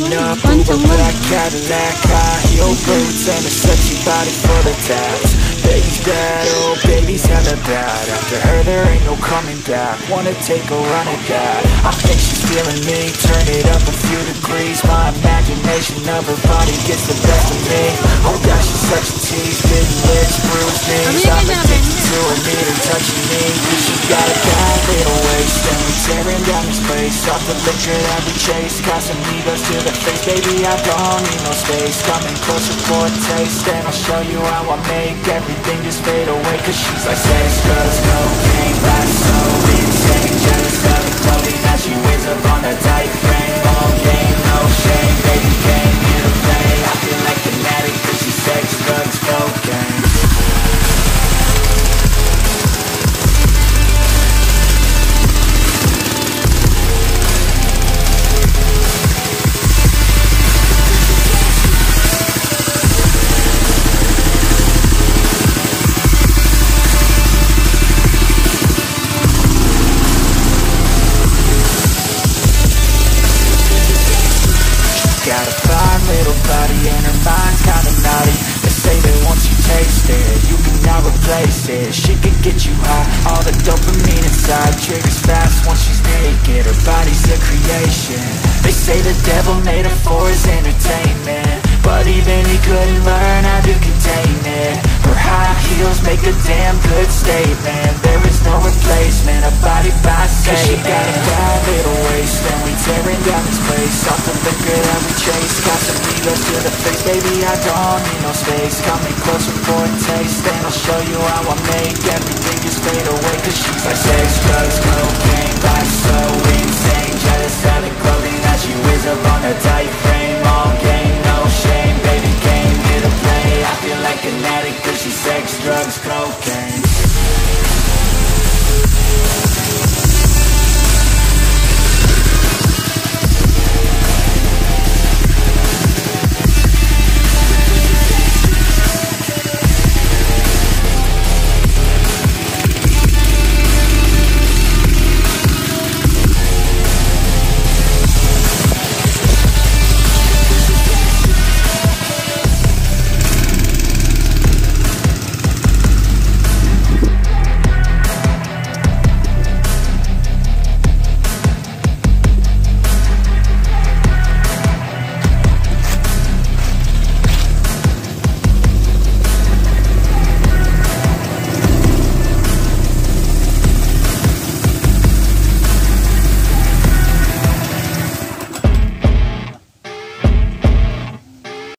Pulling up, Uber black Cadillac, high heel boots and a sexy body full of tats. Baby's bad, oh baby's hella bad. After her there ain't no coming back. Wanna take a run at that. I think she's feeling me, turn it up a few degrees. My imagination of her body gets the best of me. Oh gosh, she's such a tease, big lips, bruised knees. I'm addicted to her, need her touching me. Cause she got a bad little waist, and we tearing down this place. Off the liquor that we chase, Casamigos to the face. Baby, I don't need no space. Coming closer for a taste, and I'll show you how I make everything just fade away. Cause she's like sex, drugs, cocaine, body so insane. Jealous of the clothing that she wears up on her tight frame. All game, no shame, baby came here to play. I feel like an addict cause she's sex, drugs, cocaine. Got a fine little body and her mind's kinda naughty. They say that once you taste it, you cannot replace it. She can get you high, all the dopamine inside triggers fast once she's naked. Her body's a creation. They say the devil made her for his entertainment, but even he couldn't learn how to contain it. Her high heels make a damn good statement. There is no replacement, a body by Satan. Cause she got a bad little waist, and we tearing down this place. Off the liquor that we chase, Casamigos to the face. Baby, I don't need no space. Coming closer for a taste, and I'll show you how I make everything just fade away. Cause she's like sex, drugs, cocaine, body so insane. Jealous of the clothing that she wears up on her tight